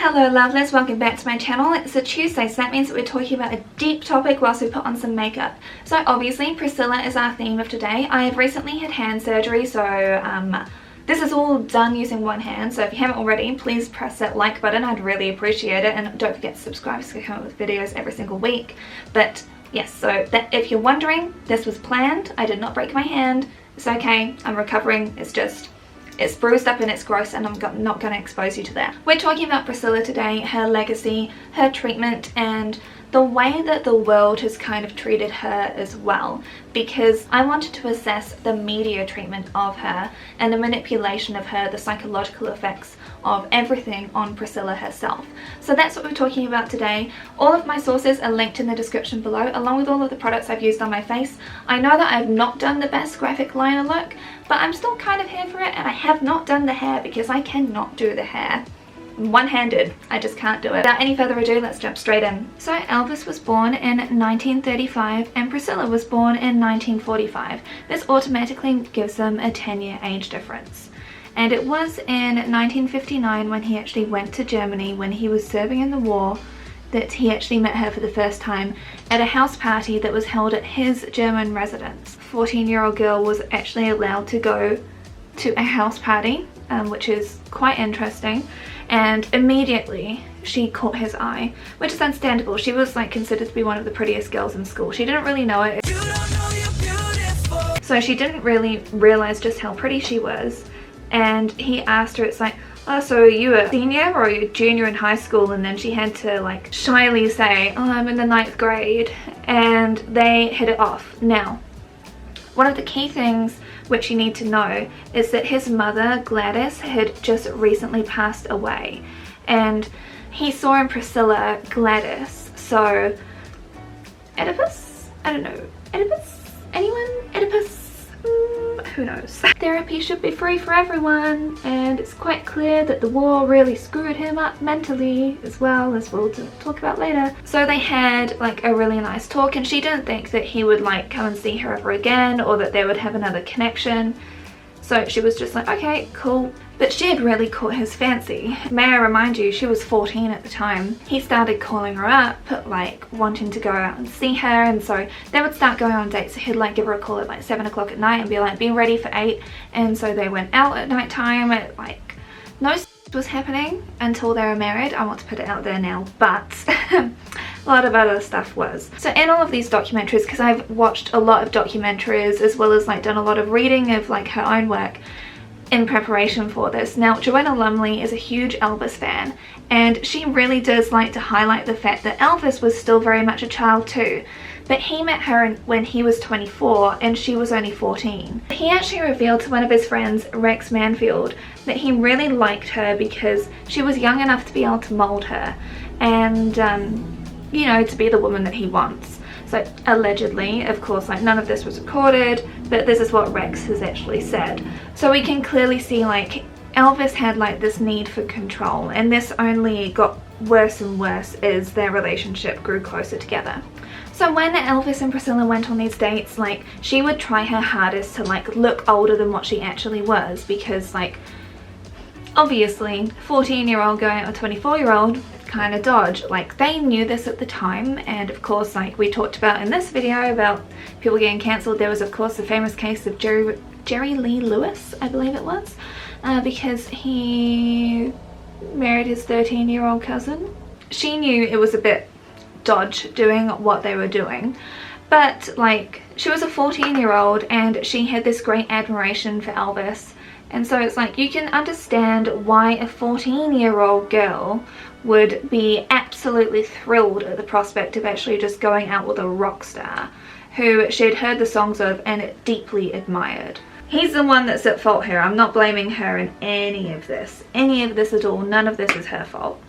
Hello lovelies, welcome back to my channel. It's a Tuesday, so that means that we're talking about a deep topic whilst we put on some makeup. So obviously Priscilla is our theme of today. I have recently had hand surgery, so this is all done using one hand, so if you haven't already, please press that like button. I'd really appreciate it, and don't forget to subscribe because I come up with videos every single week. But yes, so that if you're wondering, this was planned. I did not break my hand. It's okay, I'm recovering. It's bruised up and it's gross, and I'm not going to expose you to that. We're talking about Priscilla today, her legacy, her treatment, and the way that the world has kind of treated her as well, because I wanted to assess the media treatment of her and the manipulation of her, the psychological effects of everything on Priscilla herself. So that's what we're talking about today. All of my sources are linked in the description below, along with all of the products I've used on my face. I know that I've not done the best graphic liner look, but I'm still kind of here for it, and I have not done the hair because I cannot do the hair one-handed. I just can't do it. Without any further ado, let's jump straight in. So Elvis was born in 1935 and Priscilla was born in 1945. This automatically gives them a 10-year age difference. And it was in 1959 when he actually went to Germany when he was serving in the war that he actually met her for the first time at a house party that was held at his German residence. A 14-year-old girl was actually allowed to go to a house party, which is quite interesting, and immediately she caught his eye, which is understandable. She was like considered to be one of the prettiest girls in school. She didn't really know it, so she didn't really realize just how pretty she was. And he asked her, it's like, oh, so are you a senior or are you a junior in high school? And then she had to like shyly say, oh, I'm in the 9th grade, and they hit it off. Now, one of the key things which you need to know is that his mother, Gladys, had just recently passed away, and he saw in Priscilla Gladys. So Oedipus? I don't know. Oedipus? Anyone? Oedipus? Who knows? Therapy should be free for everyone, and it's quite clear that the war really screwed him up mentally as well, as we'll talk about later. So they had like a really nice talk, and she didn't think that he would like come and see her ever again, or that they would have another connection. So she was just like, okay, cool. But she had really caught his fancy. May I remind you, she was 14 at the time. He started calling her up, like wanting to go out and see her, and so they would start going on dates. So he'd like give her a call at like 7 o'clock at night and be like, be ready for 8. And so they went out at night time. At like no was happening until they were married. I want to put it out there now, but a lot of other stuff was. So in all of these documentaries, because I've watched a lot of documentaries as well as like done a lot of reading of like her own work in preparation for this. Now, Joanna Lumley is a huge Elvis fan, and she really does like to highlight the fact that Elvis was still very much a child too, but he met her when he was 24 and she was only 14. He actually revealed to one of his friends, Rex Manfield, that he really liked her because she was young enough to be able to mold her and you know, to be the woman that he wants. So allegedly, of course, like none of this was recorded, but this is what Rex has actually said. So we can clearly see like Elvis had like this need for control, and this only got worse and worse as their relationship grew closer together. So when Elvis and Priscilla went on these dates, like she would try her hardest to like look older than what she actually was, because like obviously 14-year-old going out with a 24-year-old kind of dodge. Like they knew this at the time, and of course like we talked about in this video about people getting cancelled, there was of course the famous case of Jerry Lee Lewis, I believe it was, because he married his 13-year-old cousin. She knew it was a bit dodge doing what they were doing, but like she was a 14-year-old and she had this great admiration for Elvis, and so it's like you can understand why a 14-year-old girl would be absolutely thrilled at the prospect of actually just going out with a rock star who she had heard the songs of and deeply admired. He's the one that's at fault here. I'm not blaming her in any of this at all. None of this is her fault.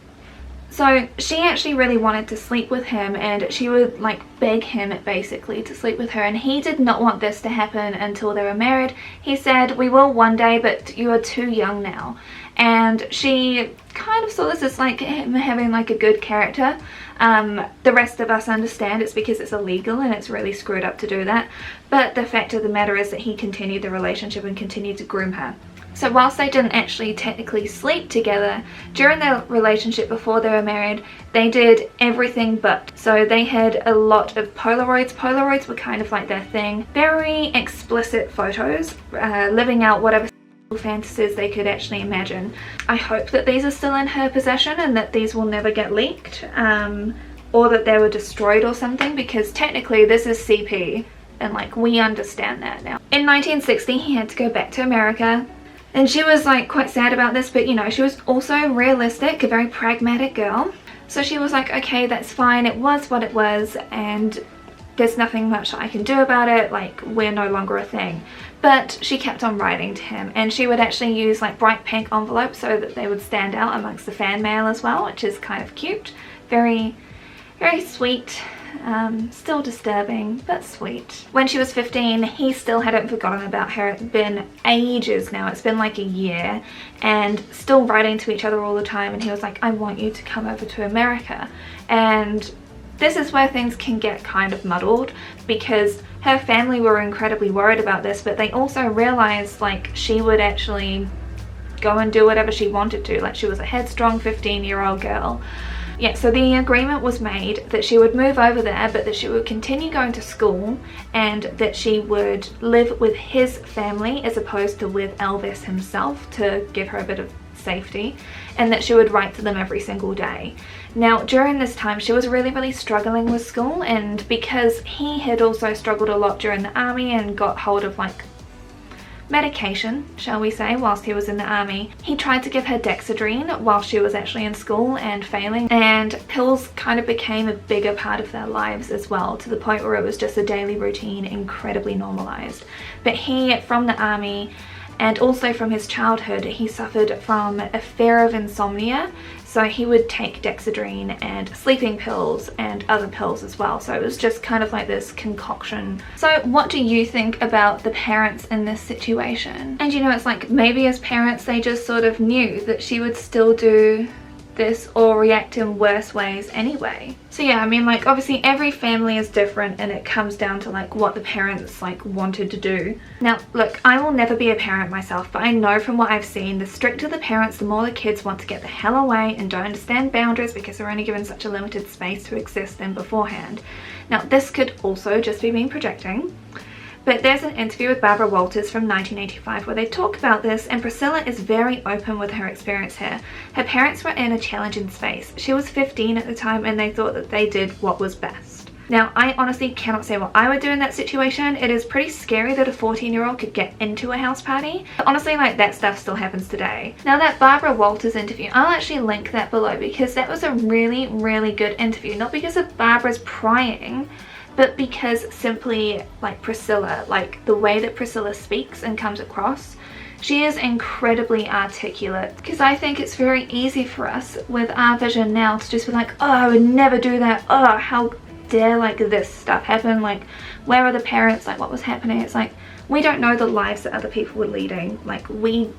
So she actually really wanted to sleep with him, and she would like beg him basically to sleep with her, and he did not want this to happen until they were married. He said, we will one day, but you are too young now. And she kind of saw this as like him having like a good character. The rest of us understand it's because it's illegal and it's really screwed up to do that, but the fact of the matter is that he continued the relationship and continued to groom her. So whilst they didn't actually technically sleep together, during their relationship before they were married, they did everything but. So they had a lot of Polaroids. Polaroids were kind of like their thing. Very explicit photos, living out whatever fantasies they could actually imagine. I hope that these are still in her possession and that these will never get leaked, or that they were destroyed or something, because technically this is CP and like we understand that now. In 1960 he had to go back to America, and she was like quite sad about this, but you know, she was also realistic, a very pragmatic girl. So she was like, okay, that's fine, it was what it was, and there's nothing much I can do about it, like we're no longer a thing. But she kept on writing to him, and she would actually use like bright pink envelopes so that they would stand out amongst the fan mail as well, which is kind of cute. Very, very sweet. Still disturbing, but sweet. When she was 15, he still hadn't forgotten about her. It's been ages now, it's been like a year, and still writing to each other all the time, and he was like, I want you to come over to America. And this is where things can get kind of muddled, because her family were incredibly worried about this, but they also realized like she would actually go and do whatever she wanted to. Like, she was a headstrong 15-year-old girl. Yeah, so the agreement was made that she would move over there, but that she would continue going to school, and that she would live with his family as opposed to with Elvis himself, to give her a bit of safety, and that she would write to them every single day. Now during this time she was really struggling with school, and because he had also struggled a lot during the army and got hold of like medication, shall we say, whilst he was in the army, he tried to give her Dexedrine while she was actually in school and failing, and pills kind of became a bigger part of their lives as well, to the point where it was just a daily routine, incredibly normalized. But he, from the army and also from his childhood, he suffered from a fear of insomnia, so he would take Dexedrine and sleeping pills and other pills as well. So it was just kind of like this concoction. So what do you think about the parents in this situation? And you know, it's like maybe as parents they just sort of knew that she would still do this or react in worse ways anyway. So yeah, I mean, like obviously every family is different, and it comes down to like what the parents like wanted to do. Now look, I will never be a parent myself, but I know from what I've seen, the stricter the parents, the more the kids want to get the hell away and don't understand boundaries, because they're only given such a limited space to exist in beforehand. Now this could also just be me projecting, but there's an interview with Barbara Walters from 1985 where they talk about this, and Priscilla is very open with her experience here. Her parents were in a challenging space. She was 15 at the time, and they thought that they did what was best. Now, I honestly cannot say what I would do in that situation. It is pretty scary that a 14-year-old could get into a house party. But honestly, like, that stuff still happens today. Now, that Barbara Walters interview, I'll actually link that below, because that was a really good interview. Not because of Barbara's prying, but because simply like Priscilla, like the way that Priscilla speaks and comes across, she is incredibly articulate. Because I think it's very easy for us with our vision now to just be like, oh, I would never do that, oh, how dare like this stuff happen, like where are the parents, like what was happening. It's like we don't know the lives that other people were leading. Like we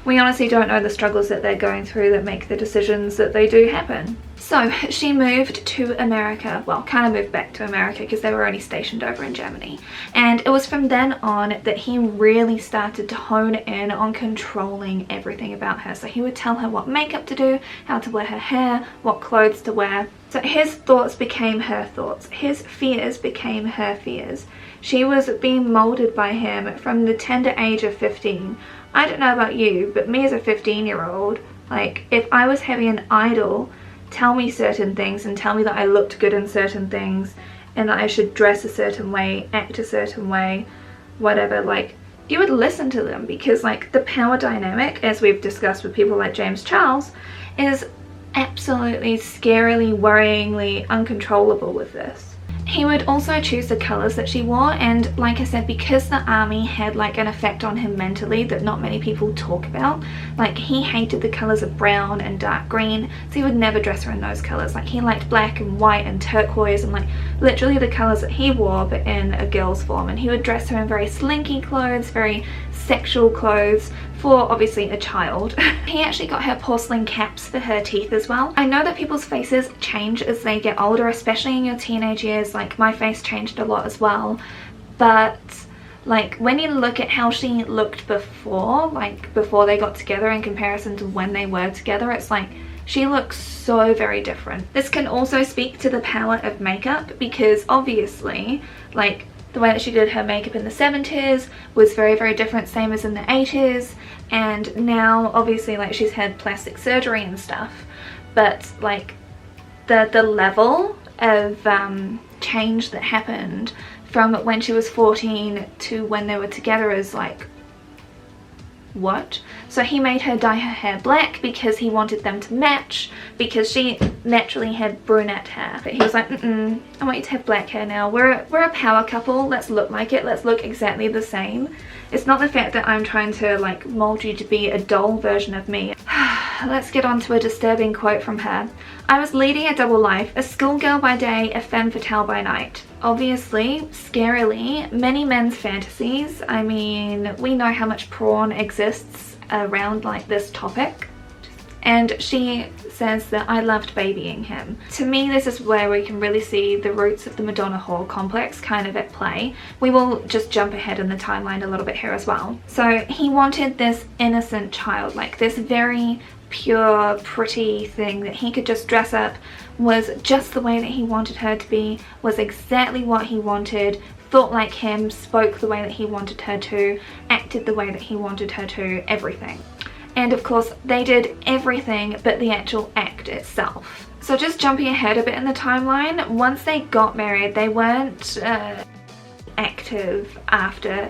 honestly don't know the struggles that they're going through that make the decisions that they do happen. So she moved to America, well, kind of moved back to America because they were only stationed over in Germany. And it was from then on that he really started to hone in on controlling everything about her. So he would tell her what makeup to do, how to wear her hair, what clothes to wear. So his thoughts became her thoughts. His fears became her fears. She was being molded by him from the tender age of 15. I don't know about you, but me as a 15-year-old, like if I was having an idol tell me certain things and tell me that I looked good in certain things and that I should dress a certain way, act a certain way, whatever, like you would listen to them, because like the power dynamic, as we've discussed with people like James Charles, is absolutely scarily, worryingly uncontrollable with this. He would also choose the colours that she wore, and like I said, because the army had like an effect on him mentally that not many people talk about, like he hated the colours of brown and dark green, so he would never dress her in those colours. Like he liked black and white and turquoise and like literally the colours that he wore but in a girl's form, and he would dress her in very slinky clothes, very sexual clothes for obviously a child. He actually got her porcelain caps for her teeth as well. I know that people's faces change as they get older, especially in your teenage years. Like my face changed a lot as well, but Like when you look at how she looked before, like before they got together in comparison to when they were together, it's like she looks so very different. This can also speak to the power of makeup, because obviously like the way that she did her makeup in the 70s was very, very different, same as in the 80s, and now obviously like she's had plastic surgery and stuff, but like the level of change that happened from when she was 14 to when they were together is like, what? So he made her dye her hair black because he wanted them to match, because she naturally had brunette hair, but he was like, I want you to have black hair now. We're a power couple, let's look like it, let's look exactly the same. It's not the fact that I'm trying to like mold you to be a doll version of me. Let's get on to a disturbing quote from her. I was leading a double life, a schoolgirl by day, a femme fatale by night. Obviously, scarily, many men's fantasies. I mean, we know how much porn exists around like this topic. And she says that I loved babying him. To me, this is where we can really see the roots of the Madonna whore complex kind of at play. We will just jump ahead in the timeline a little bit here as well. So he wanted this innocent child, like this very pure, pretty thing that he could just dress up, was just the way that he wanted her to be, was exactly what he wanted, thought like him, spoke the way that he wanted her to, acted the way that he wanted her to, everything. And of course they did everything but the actual act itself. So just jumping ahead a bit in the timeline, once they got married, they weren't active after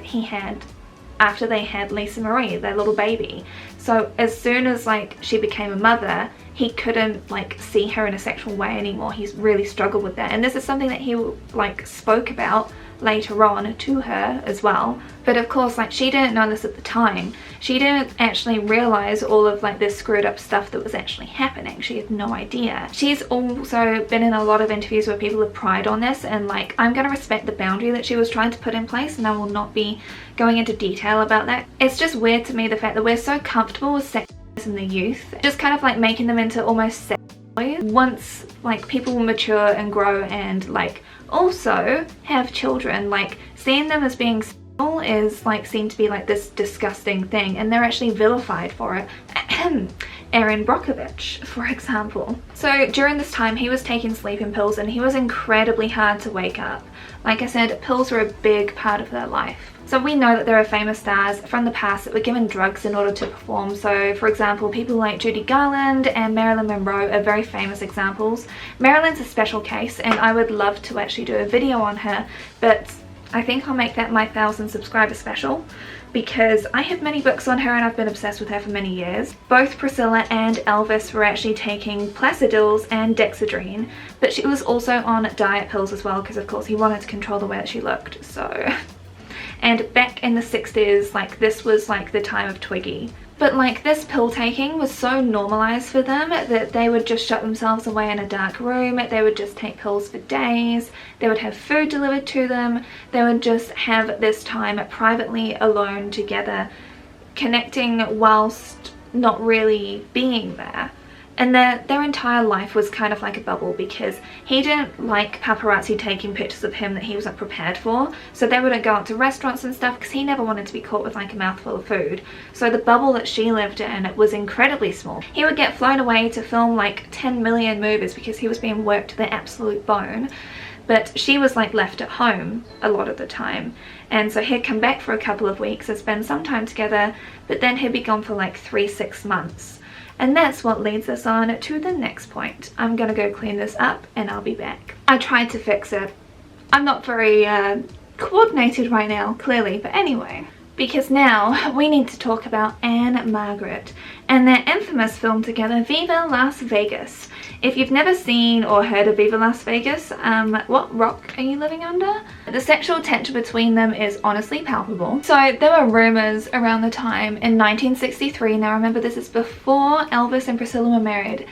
they had Lisa Marie, their little baby. So as soon as like she became a mother, he couldn't like see her in a sexual way anymore. He's really struggled with that, and this is something that he like spoke about later on to her as well. But of course, like, she didn't know this at the time. She didn't actually realize all of like this screwed up stuff that was actually happening. She had no idea. She's also been in a lot of interviews where people have pried on this, and like, I'm gonna respect the boundary that she was trying to put in place, and I will not be going into detail about that. It's just weird to me the fact that we're so comfortable with sex in the youth, just kind of like making them into almost sex toys. Once like people mature and grow and like also have children, like seeing them as being sexual is like seen to be like this disgusting thing, and they're actually vilified for it. Erin Brockovich, for example. So during this time he was taking sleeping pills, and he was incredibly hard to wake up. Like I said, pills were a big part of their life. So we know that there are famous stars from the past that were given drugs in order to perform. So for example, people like Judy Garland and Marilyn Monroe are very famous examples. Marilyn's a special case, and I would love to actually do a video on her, but I think I'll make that my 1,000 subscriber special, because I have many books on her and I've been obsessed with her for many years. Both Priscilla and Elvis were actually taking Placidils and Dexedrine, but she was also on diet pills as well, because of course he wanted to control the way that she looked. So, and back in the 60s, like, this was like the time of Twiggy. But like, this pill taking was so normalized for them that they would just shut themselves away in a dark room. They would just take pills for days. They would have food delivered to them. They would just have this time privately alone together, connecting whilst not really being there. And their entire life was kind of like a bubble, because he didn't like paparazzi taking pictures of him that he wasn't prepared for. So they wouldn't go out to restaurants and stuff, because he never wanted to be caught with like a mouthful of food. So the bubble that she lived in was incredibly small. He would get flown away to film like 10 million movies because he was being worked to the absolute bone. But she was like left at home a lot of the time. And so he'd come back for a couple of weeks and spend some time together, but then he'd be gone for like 3-6 months. And that's what leads us on to the next point. I'm gonna go clean this up and I'll be back. I tried to fix it. I'm not very coordinated right now, clearly, but anyway. Because now we need to talk about Anne Margaret and their infamous film together, Viva Las Vegas. If you've never seen or heard of Viva Las Vegas, what rock are you living under? The sexual tension between them is honestly palpable. So there were rumors around the time in 1963, now remember this is before Elvis and Priscilla were married,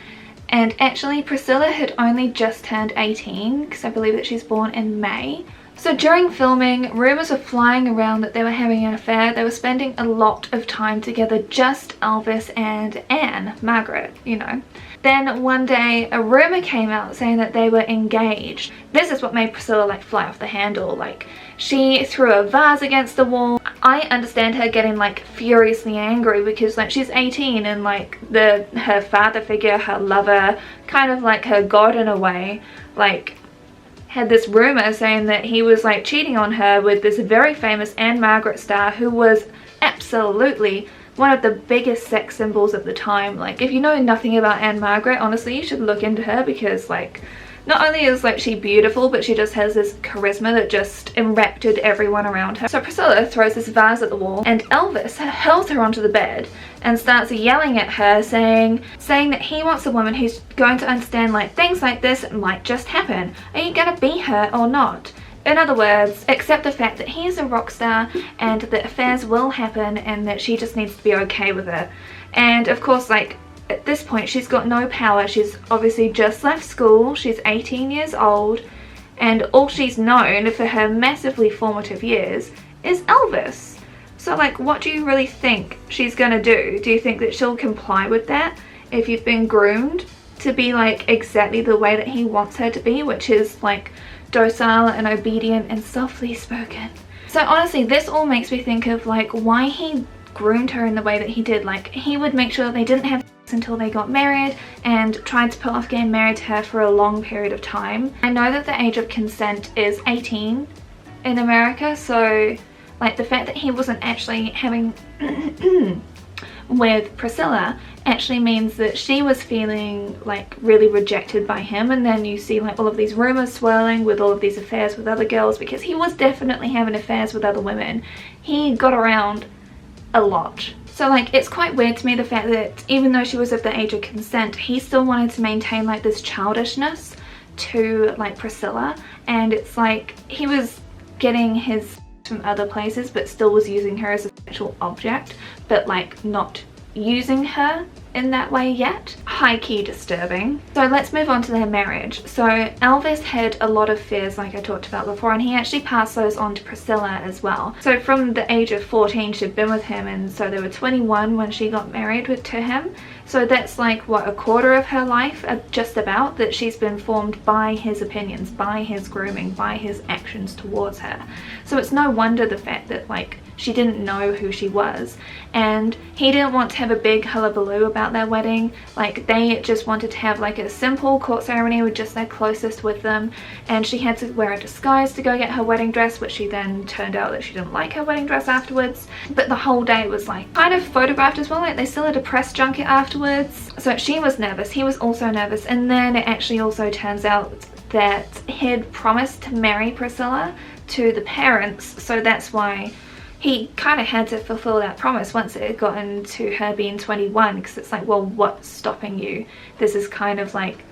and actually Priscilla had only just turned 18, because I believe that she's born in May. So during filming, rumours were flying around that they were having an affair. They were spending a lot of time together, just Elvis and Anne Margaret, you know. Then one day a rumor came out saying that they were engaged. This is what made Priscilla like fly off the handle. Like, she threw a vase against the wall. I understand her getting like furiously angry because like she's 18 and like her father figure, her lover, kind of like her god in a way, like had this rumor saying that he was like cheating on her with this very famous Anne Margaret star who was absolutely one of the biggest sex symbols of the time. Like, if you know nothing about Anne Margaret, honestly you should look into her, because like not only is like she beautiful, but she just has this charisma that just enraptured everyone around her. So Priscilla throws this vase at the wall and Elvis hurls her onto the bed and starts yelling at her, saying that he wants a woman who's going to understand like things like this might just happen. Are you gonna be her or not? In other words, accept the fact that he is a rock star and that affairs will happen and that she just needs to be okay with it. And of course, like, at this point she's got no power. She's obviously just left school, she's 18 years old, and all she's known for her massively formative years is Elvis. So like, what do you really think she's gonna do? Do you think that she'll comply with that if you've been groomed to be like exactly the way that he wants her to be, which is like docile and obedient and softly spoken? So honestly, this all makes me think of like why he groomed her in the way that he did. Like, he would make sure that they didn't have sex until they got married and tried to put off getting married to her for a long period of time. I know that the age of consent is 18 in America, so like the fact that he wasn't actually having with Priscilla actually means that she was feeling like really rejected by him. And then you see like all of these rumors swirling with all of these affairs with other girls, because he was definitely having affairs with other women. He got around a lot. So like, it's quite weird to me the fact that even though she was of the age of consent, he still wanted to maintain like this childishness to like Priscilla. And it's like he was getting his from other places but still was using her as a sexual object, but like not using her in that way yet. High-key disturbing. So let's move on to their marriage. So Elvis had a lot of fears, like I talked about before, and he actually passed those on to Priscilla as well. So from the age of 14 she'd been with him, and so they were 21 when she got married to him. So that's like, what, a quarter of her life, just about, that she's been formed by his opinions, by his grooming, by his actions towards her. So it's no wonder the fact that like she didn't know who she was, and he didn't want to have a big hullabaloo about their wedding. Like, they just wanted to have like a simple court ceremony with just their closest with them, and she had to wear a disguise to go get her wedding dress, which she then turned out that she didn't like her wedding dress afterwards. But the whole day was like kind of photographed as well, like they still had a press junket afterwards. So she was nervous, he was also nervous, and then it actually also turns out that he'd promised to marry Priscilla to the parents, so that's why he kind of had to fulfill that promise once it had gotten to her being 21, because it's like, well, what's stopping you? This is kind of like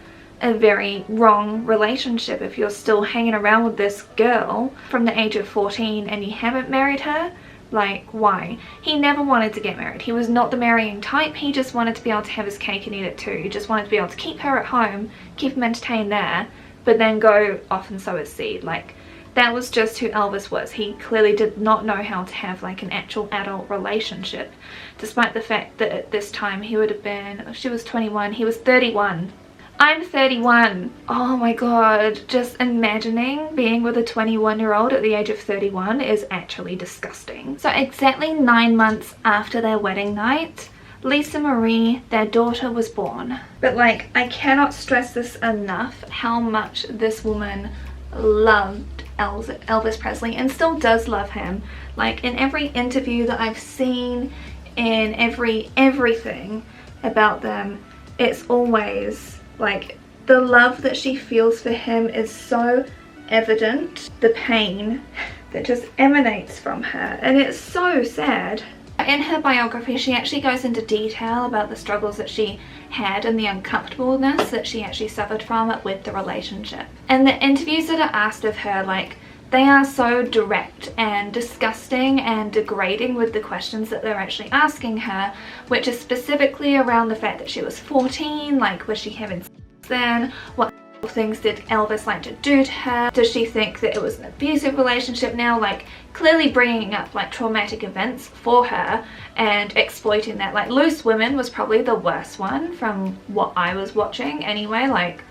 a very wrong relationship if you're still hanging around with this girl from the age of 14 and you haven't married her. Like, why? He never wanted to get married. He was not the marrying type. He just wanted to be able to have his cake and eat it too. He just wanted to be able to keep her at home, keep him entertained there, but then go off and sow his seed. Like, that was just who Elvis was. He clearly did not know how to have like an actual adult relationship, despite the fact that at this time he would have been, she was 21, he was 31. I'm 31. Oh my god, just imagining being with a 21-year-old at the age of 31 is actually disgusting. So exactly 9 months after their wedding night, Lisa Marie, their daughter, was born. But like, I cannot stress this enough, how much this woman loved Elvis Presley and still does love him. Like, in every interview that I've seen, in everything about them, it's always like the love that she feels for him is so evident. The pain that just emanates from her, and it's so sad. In her biography, she actually goes into detail about the struggles that she had and the uncomfortableness that she actually suffered from it with the relationship. And the interviews that are asked of her, like, they are so direct and disgusting and degrading with the questions that they're actually asking her, which is specifically around the fact that she was 14, like, was she having sex then? What things did Elvis like to do to her? Does she think that it was an abusive relationship now? Like, clearly bringing up like traumatic events for her and exploiting that. Like, Loose Women was probably the worst one from what I was watching anyway. Like,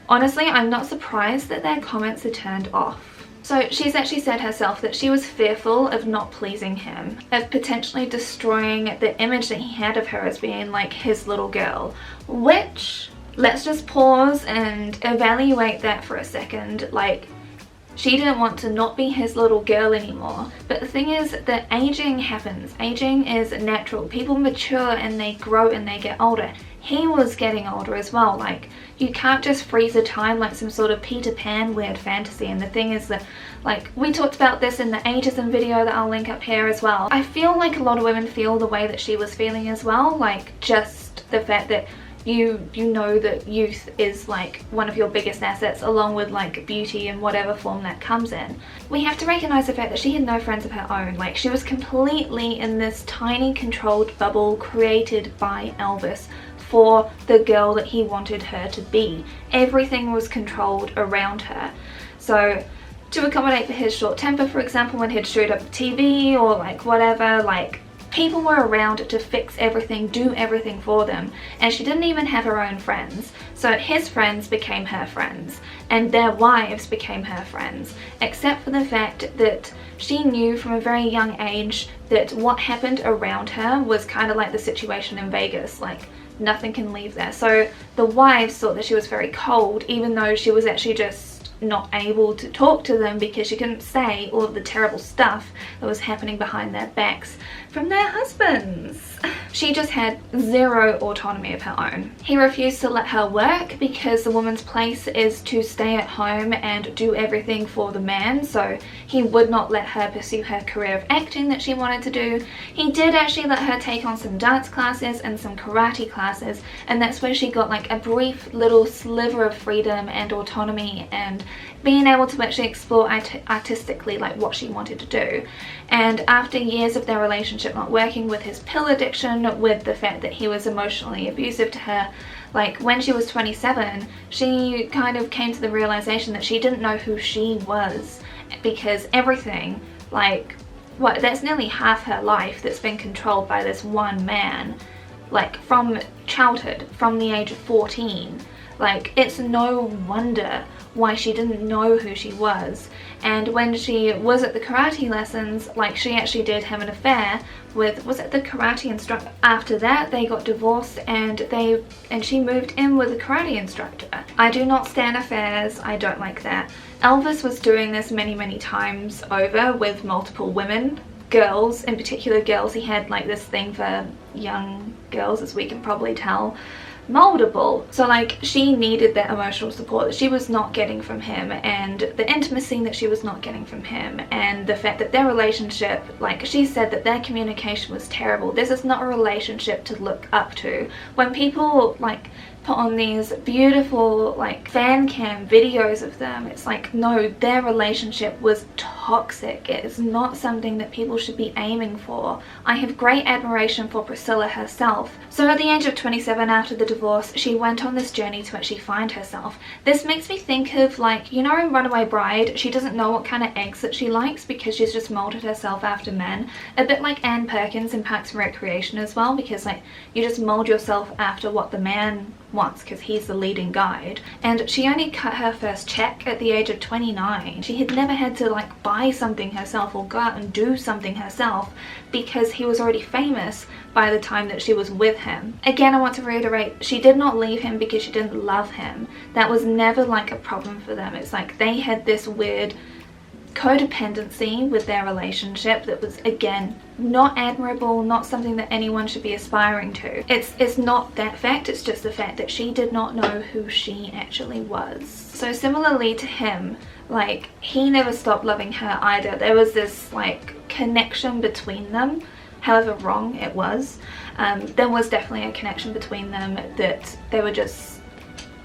honestly, I'm not surprised that their comments are turned off. So she's actually said herself that she was fearful of not pleasing him, of potentially destroying the image that he had of her as being like his little girl, which, let's just pause and evaluate that for a second. Like, she didn't want to not be his little girl anymore. But the thing is that aging happens. Aging is natural. People mature and they grow and they get older. He was getting older as well. Like, you can't just freeze a time like some sort of Peter Pan weird fantasy. And the thing is that, like, we talked about this in the ageism video that I'll link up here as well. I feel like a lot of women feel the way that she was feeling as well. Like, just the fact that you know that youth is like one of your biggest assets, along with like beauty in whatever form that comes in. We have to recognize the fact that she had no friends of her own. Like, she was completely in this tiny controlled bubble created by Elvis for the girl that he wanted her to be. Everything was controlled around her. So to accommodate for his short temper, for example, when he'd shoot up the TV or like whatever, like, people were around to fix everything, do everything for them, and she didn't even have her own friends. So his friends became her friends, and their wives became her friends, except for the fact that she knew from a very young age that what happened around her was kind of like the situation in Vegas. Like, nothing can leave there. So the wives thought that she was very cold, even though she was actually just not able to talk to them because she couldn't say all of the terrible stuff that was happening behind their backs from their husbands. She just had zero autonomy of her own. He refused to let her work because the woman's place is to stay at home and do everything for the man, so he would not let her pursue her career of acting that she wanted to do. He did actually let her take on some dance classes and some karate classes, and that's where she got like a brief little sliver of freedom and autonomy and being able to actually explore artistically like what she wanted to do. And after years of their relationship not working, with his pill addiction, with the fact that he was emotionally abusive to her, like when she was 27, she kind of came to the realization that she didn't know who she was, because everything, like, what, that's nearly half her life that's been controlled by this one man, like from childhood, from the age of 14. Like, it's no wonder why she didn't know who she was. And when she was at the karate lessons, like, she actually did have an affair with, was it the karate instructor? After that, they got divorced, and she moved in with a karate instructor. I do not stand affairs. I don't like that. Elvis was doing this many times over with multiple women, girls, in particular girls. He had like this thing for young girls, as we can probably tell, moldable. So like, she needed that emotional support that she was not getting from him, and the intimacy that she was not getting from him, and the fact that their relationship, like she said, that their communication was terrible. This is not a relationship to look up to. When people like put on these beautiful like fan cam videos of them, it's like, no, their relationship was toxic. It is not something that people should be aiming for. I have great admiration for Priscilla herself. So at the age of 27, after the divorce, she went on this journey to actually find herself. This makes me think of, like, you know in Runaway Bride, she doesn't know what kind of eggs that she likes because she's just molded herself after men. A bit like Anne Perkins in Parks and Recreation as well, because like, you just mold yourself after what the man wants because he's the leading guide. And she only cut her first check at the age of 29. She had never had to like buy something herself or go out and do something herself because he was already famous by the time that she was with him. Again, I want to reiterate, she did not leave him because she didn't love him. That was never like a problem for them. It's like they had this weird codependency with their relationship that was, again, not admirable, not something that anyone should be aspiring to. It's not that fact, it's just the fact that she did not know who she actually was. So similarly to him, like, he never stopped loving her either. There was this like connection between them, however wrong it was. There was definitely a connection between them, that they were just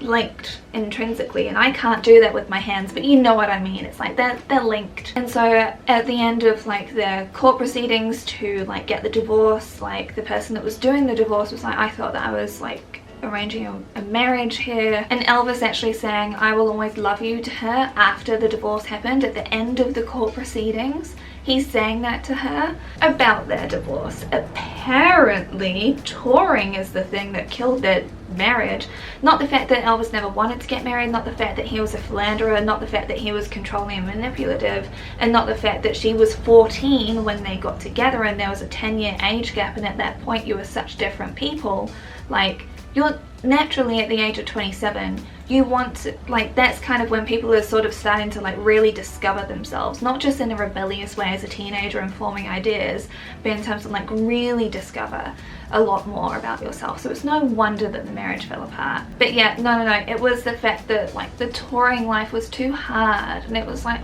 linked intrinsically, and I can't do that with my hands, but you know what I mean. It's like they're linked. And so at the end of like the court proceedings to like get the divorce, like the person that was doing the divorce was like, I thought that I was like arranging a marriage here, and Elvis actually saying I will always love you to her after the divorce happened at the end of the court proceedings. He's saying that to her about their divorce. Apparently, touring is the thing that killed their marriage. Not the fact that Elvis never wanted to get married, not the fact that he was a philanderer, not the fact that he was controlling and manipulative, and not the fact that she was 14 when they got together and there was a 10-year age gap, and at that point you were such different people. Like, you're naturally at the age of 27, you want to, like, that's kind of when people are sort of starting to like really discover themselves, not just in a rebellious way as a teenager and forming ideas, but in terms of like really discover a lot more about yourself. So it's no wonder that the marriage fell apart. But yeah, no, it was the fact that like the touring life was too hard, and it was like,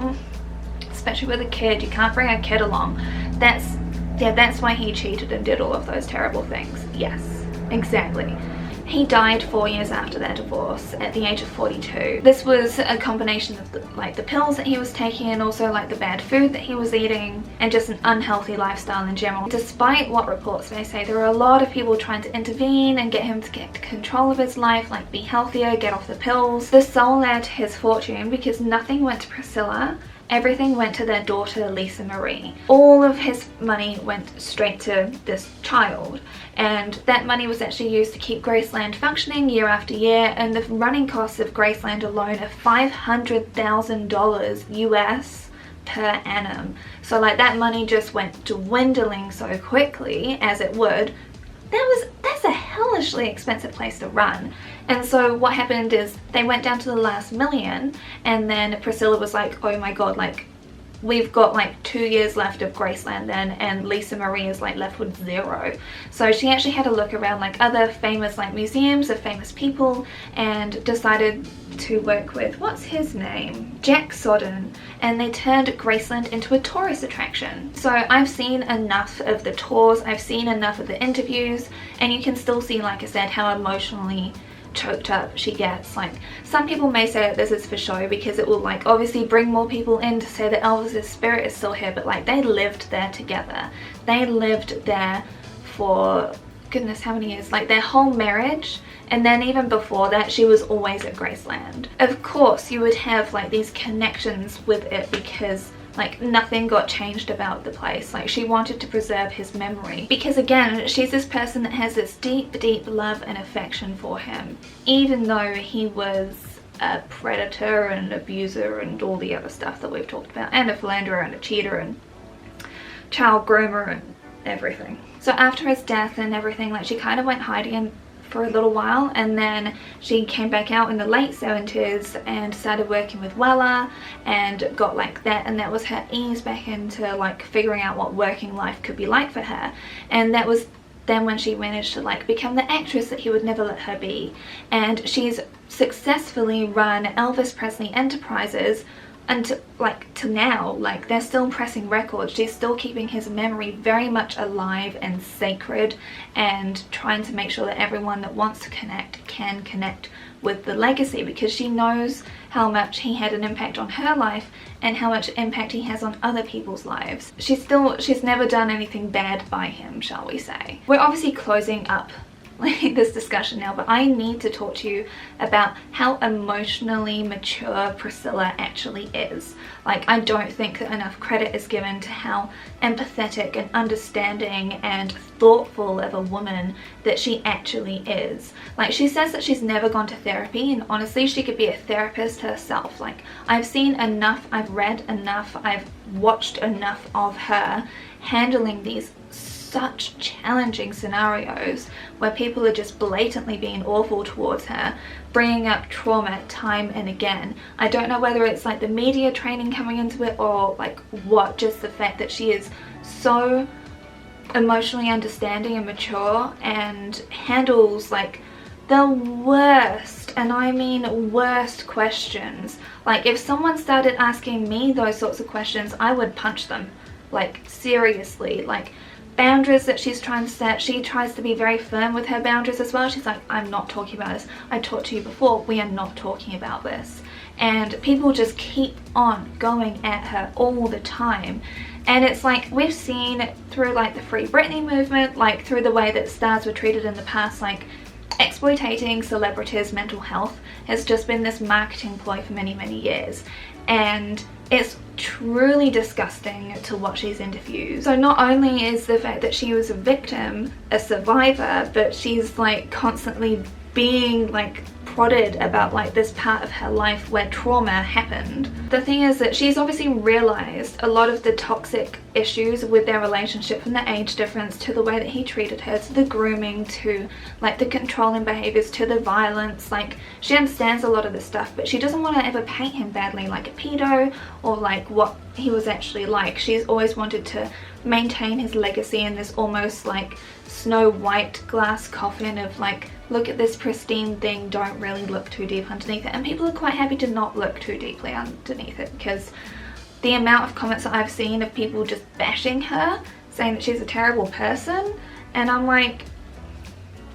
especially with a kid, you can't bring a kid along. That's why he cheated and did all of those terrible things. Yes, exactly. He died 4 years after their divorce at the age of 42. This was a combination of the pills that he was taking, and also like the bad food that he was eating, and just an unhealthy lifestyle in general. Despite what reports may say, there were a lot of people trying to intervene and get him to get control of his life, like be healthier, get off the pills. This sold out his fortune because nothing went to Priscilla. Everything went to their daughter Lisa Marie. All of his money went straight to this child, and that money was actually used to keep Graceland functioning year after year, and the running costs of Graceland alone are $500,000 US per annum. So like that money just went dwindling so quickly, as it would. That's a hellishly expensive place to run. And so what happened is they went down to the last million, and then Priscilla was like, oh my god, like we've got like 2 years left of Graceland then, and Lisa Marie is like left with zero. So she actually had a look around like other famous like museums of famous people, and decided to work with, what's his name? Jack Sodden, and they turned Graceland into a tourist attraction. So I've seen enough of the tours, I've seen enough of the interviews, and you can still see, like I said, how emotionally choked up she gets. Like, some people may say that this is for show because it will like obviously bring more people in to say that Elvis's spirit is still here, but like they lived there together. They lived there for goodness how many years, like their whole marriage, and then even before that she was always at Graceland. Of course you would have like these connections with it because like nothing got changed about the place. Like she wanted to preserve his memory because again she's this person that has this deep love and affection for him, even though he was a predator and abuser and all the other stuff that we've talked about, and a philanderer and a cheater and child groomer and everything. So after his death and everything, like she kind of went hiding for a little while, and then she came back out in the late 70s and started working with Weller and got like that, and that was her ease back into like figuring out what working life could be like for her. And that was then when she managed to like become the actress that he would never let her be. And she's successfully run Elvis Presley Enterprises until like to now. Like they're still pressing records. She's still keeping his memory very much alive and sacred, and trying to make sure that everyone that wants to connect can connect with the legacy, because she knows how much he had an impact on her life and how much impact he has on other people's lives. She's never done anything bad by him, shall we say. We're obviously closing up like this discussion now, but I need to talk to you about how emotionally mature Priscilla actually is. Like, I don't think that enough credit is given to how empathetic and understanding and thoughtful of a woman that she actually is. Like, she says that she's never gone to therapy, and honestly she could be a therapist herself. Like, I've seen enough, I've read enough, I've watched enough of her handling these such challenging scenarios where people are just blatantly being awful towards her, bringing up trauma time and again. I don't know whether it's like the media training coming into it or like what, just the fact that she is so emotionally understanding and mature and handles like the worst, and I mean worst, questions. Like, if someone started asking me those sorts of questions, I would punch them. Like, seriously. Like, boundaries that she's trying to set, she tries to be very firm with her boundaries as well. She's like, I'm not talking about this. I talked to you before, we are not talking about this. And people just keep on going at her all the time. And it's like, we've seen through like the Free Britney movement, like through the way that stars were treated in the past, like exploiting celebrities' mental health has just been this marketing ploy for many, many years, and it's truly disgusting to watch these interviews. So not only is the fact that she was a victim a survivor, but she's like constantly being like prodded about like this part of her life where trauma happened. The thing is that she's obviously realized a lot of the toxic issues with their relationship, from the age difference to the way that he treated her, to the grooming, to like the controlling behaviors, to the violence. Like, she understands a lot of this stuff, but she doesn't want to ever paint him badly like a pedo or like what he was actually like. She's always wanted to maintain his legacy in this almost like Snow White glass coffin of like, look at this pristine thing, don't really look too deep underneath it. And people are quite happy to not look too deeply underneath it, because the amount of comments that I've seen of people just bashing her, saying that she's a terrible person, and I'm like,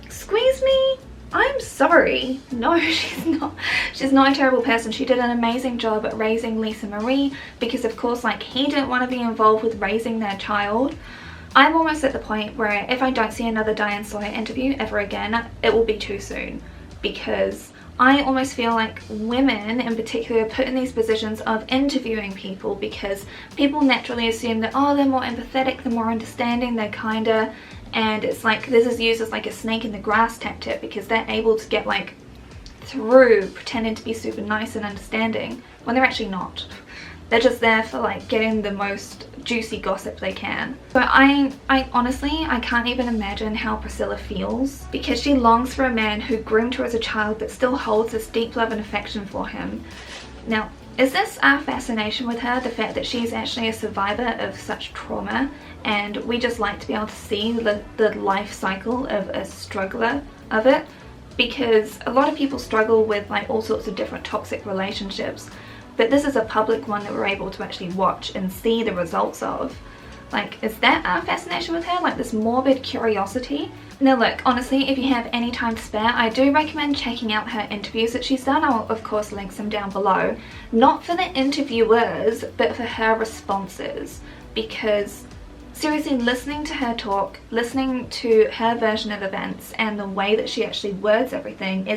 squeeze me? I'm sorry. No, she's not. She's not a terrible person. She did an amazing job at raising Lisa Marie, because of course like he didn't want to be involved with raising their child. I'm almost at the point where if I don't see another Diane Sawyer interview ever again, it will be too soon, because I almost feel like women in particular are put in these positions of interviewing people because people naturally assume that, oh, they're more empathetic, they're more understanding, they're kinder, and it's like this is used as like a snake in the grass tactic, because they're able to get like through pretending to be super nice and understanding when they're actually not. They're just there for like getting the most juicy gossip they can. But I honestly, I can't even imagine how Priscilla feels, because she longs for a man who groomed her as a child but still holds this deep love and affection for him. Now, is this our fascination with her, the fact that she's actually a survivor of such trauma, and we just like to be able to see the life cycle of a struggler of it? Because a lot of people struggle with like all sorts of different toxic relationships, but this is a public one that we're able to actually watch and see the results of. Like, is that our fascination with her? Like this morbid curiosity? Now look, honestly, if you have any time to spare, I do recommend checking out her interviews that she's done. I'll of course link them down below. Not for the interviewers, but for her responses. Because seriously, listening to her talk, listening to her version of events, and the way that she actually words everything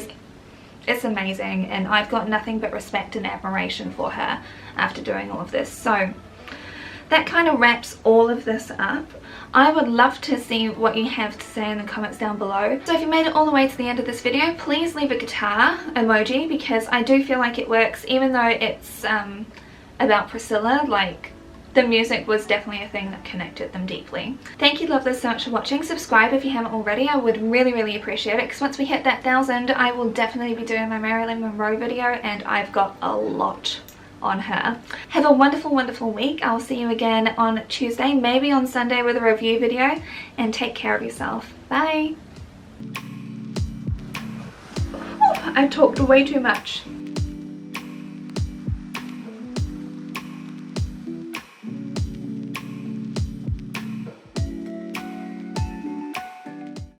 it's amazing, and I've got nothing but respect and admiration for her after doing all of this. So that kind of wraps all of this up. I would love to see what you have to say in the comments down below. So if you made it all the way to the end of this video, please leave a guitar emoji, because I do feel like it works, even though it's about Priscilla. Like, the music was definitely a thing that connected them deeply. Thank you lovelies so much for watching. Subscribe if you haven't already. I would really appreciate it, because once we hit that 1,000, I will definitely be doing my Marilyn Monroe video, and I've got a lot on her. Have a wonderful week. I'll see you again on Tuesday, maybe on Sunday with a review video, and take care of yourself. Bye. I talked way too much.